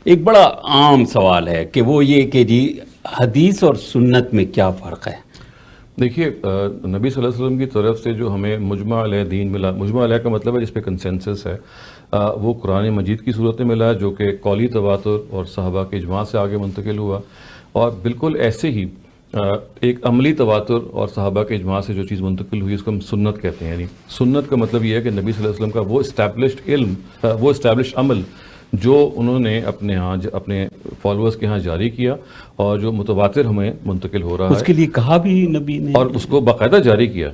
ایک بڑا عام سوال ہے کہ وہ یہ کہ جی حدیث اور سنت میں کیا فرق ہے؟ دیکھیے، نبی صلی اللہ علیہ وسلم کی طرف سے جو ہمیں مجمع علیہ دین ملا، مجمع علیہ کا مطلب ہے جس پہ کنسنسس ہے، وہ قرآن مجید کی صورت میں ملا، جو کہ قولی تواتر اور صحابہ کے اجماع سے آگے منتقل ہوا، اور بالکل ایسے ہی ایک عملی تواتر اور صحابہ کے اجماع سے جو چیز منتقل ہوئی اس کو ہم سنت کہتے ہیں۔ یعنی سنت کا مطلب یہ ہے کہ نبی صلی اللہ علیہ وسلم کا وہ اسٹیبلشڈ علم، وہ اسٹیبلشڈ عمل جو انہوں نے اپنے ہاں اپنے فالوورز کے ہاں جاری کیا اور جو متواتر ہمیں منتقل ہو رہا ہے، اس کے لیے کہا بھی نبی نے اور اس کو باقاعدہ جاری کیا،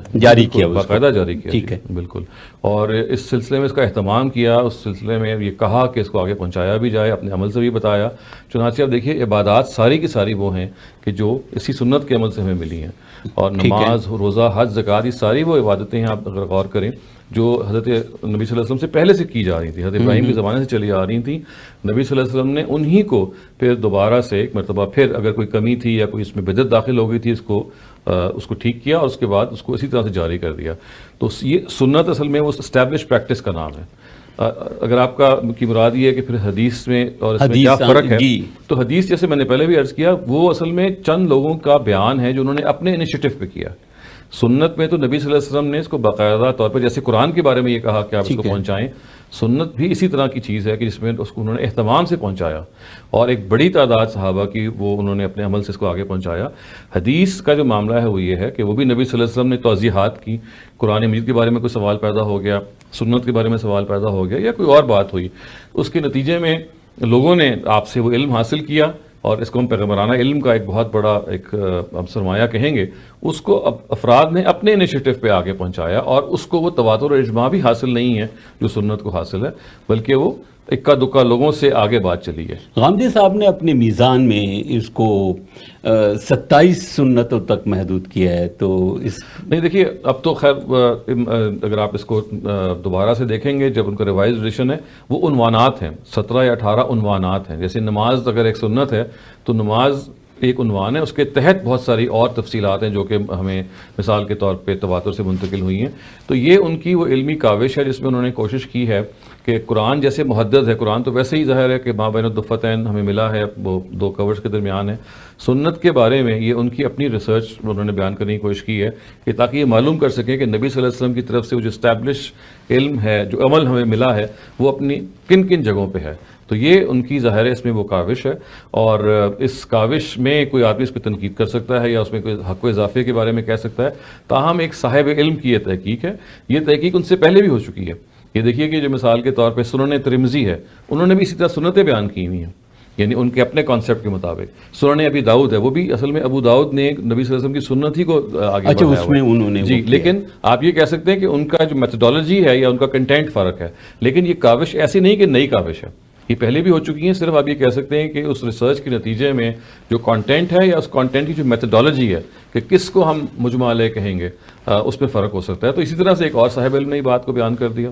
باقاعدہ جاری کیا، ٹھیک ہے، بالکل۔ اور اس سلسلے میں اس کا اہتمام کیا، اس سلسلے میں یہ کہا کہ اس کو آگے پہنچایا بھی جائے، اپنے عمل سے بھی بتایا۔ چنانچہ اب دیکھیے، عبادات ساری کی ساری وہ ہیں کہ جو اسی سنت کے عمل سے ہمیں ملی ہیں، اور نماز، روزہ، حج، زکوٰۃ، یہ ساری وہ عبادتیں ہیں، آپ اگر غور کریں، جو حضرت نبی صلی اللہ علیہ وسلم سے پہلے سے کی جا رہی تھی، حضرت ابراہیم کے زمانے سے چلی آ رہی تھیں۔ نبی صلی اللہ علیہ وسلم نے انہی کو پھر دوبارہ سے ایک مرتبہ پھر اگر کوئی کمی تھی یا کوئی اس میں بدعت داخل ہو گئی تھی، اس کو ٹھیک کیا، اور اس کے بعد اس کو اسی طرح سے جاری کر دیا۔ تو یہ سنت اصل میں وہ اسٹیبلش پریکٹس کا نام ہے۔ اگر آپ کی مراد یہ ہے کہ پھر حدیث میں اور اس میں کیا فرق ہے، تو حدیث، جیسے میں نے پہلے بھی عرض کیا، وہ اصل میں چند لوگوں کا بیان ہے جو انہوں نے اپنے انیشیٹو پہ کیا۔ سنت میں تو نبی صلی اللہ علیہ وسلم نے اس کو باقاعدہ طور پر، جیسے قرآن کے بارے میں یہ کہا کہ آپ اس کو پہنچائیں، سنت بھی اسی طرح کی چیز ہے کہ جس میں اس کو انہوں نے اہتمام سے پہنچایا، اور ایک بڑی تعداد صحابہ کی وہ انہوں نے اپنے عمل سے اس کو آگے پہنچایا۔ حدیث کا جو معاملہ ہے وہ یہ ہے کہ وہ بھی نبی صلی اللہ علیہ وسلم نے توضیحات کی، قرآن مجید کے بارے میں کوئی سوال پیدا ہو گیا، سنت کے بارے میں سوال پیدا ہو گیا، یا کوئی اور بات ہوئی، اس کے نتیجے میں لوگوں نے آپ سے وہ علم حاصل کیا، اور اس کو ہم پیغمبرانہ علم کا ایک بہت بڑا ایک سرمایہ کہیں گے، اس کو افراد نے اپنے انیشیٹو پہ آگے پہنچایا، اور اس کو وہ تواتر اور اجماع بھی حاصل نہیں ہے جو سنت کو حاصل ہے، بلکہ وہ اکا دکا لوگوں سے آگے بات چلی ہے۔ غامدی صاحب نے اپنے میزان میں اس کو 27 سنتوں تک محدود کیا ہے، تو اس نہیں، دیکھیے، اب تو خیر اگر آپ اس کو دوبارہ سے دیکھیں گے، جب ان کا ریوائز ایڈیشن ہے، وہ عنوانات ہیں، 17 یا 18 عنوانات ہیں۔ جیسے نماز اگر ایک سنت ہے تو نماز ایک عنوان ہے، اس کے تحت بہت ساری اور تفصیلات ہیں جو کہ ہمیں مثال کے طور پہ تواتر سے منتقل ہوئی ہیں۔ تو یہ ان کی وہ علمی کاوش ہے جس میں انہوں نے کوشش کی ہے کہ قرآن جیسے محدد ہے، قرآن تو ویسے ہی ظاہر ہے کہ ما بین الدفتین ہمیں ملا ہے، وہ دو کورز کے درمیان ہے۔ سنت کے بارے میں یہ ان کی اپنی ریسرچ انہوں نے بیان کرنے کی کوشش کی ہے کہ تاکہ یہ معلوم کر سکیں کہ نبی صلی اللہ علیہ وسلم کی طرف سے وہ جو اسٹیبلش علم ہے، جو عمل ہمیں ملا ہے، وہ اپنی کن کن جگہوں پہ ہے۔ تو یہ ان کی ظاہر ہے، اس میں وہ کاوش ہے، اور اس کاوش میں کوئی آدمی اس پہ تنقید کر سکتا ہے یا اس میں کوئی حق و اضافے کے بارے میں کہہ سکتا ہے، تاہم ایک صاحب علم کی یہ تحقیق ہے، یہ تحقیق ان سے پہلے بھی ہو چکی ہے۔ یہ دیکھیے کہ جو مثال کے طور پہ سنن ترمذی ہے، انہوں نے بھی اسی طرح سنتیں بیان کی ہوئی ہیں، یعنی ان کے اپنے کانسیپٹ کے مطابق۔ سنن ابی داؤد ہے، وہ بھی اصل میں ابو داؤد نے نبی صلی اللہ علیہ وسلم کی سنت ہی کو آگے بڑھایا اس میں انہوں نے جی، لیکن آپ یہ کہہ سکتے ہیں کہ ان کا جو میتھڈالوجی ہے یا ان کا کنٹینٹ فرق ہے، لیکن یہ کاوش ایسی نہیں کہ نئی کاوش ہے، یہ پہلے بھی ہو چکی ہیں، صرف آپ یہ کہہ سکتے ہیں کہ اس ریسرچ کے نتیجے میں جو کانٹینٹ ہے یا اس کانٹینٹ کی جو میتھڈالوجی ہے کہ کس کو ہم مجمع علیہ کہیں گے، اس میں فرق ہو سکتا ہے۔ تو اسی طرح سے ایک اور صاحب علم نے بات کو بیان کر دیا۔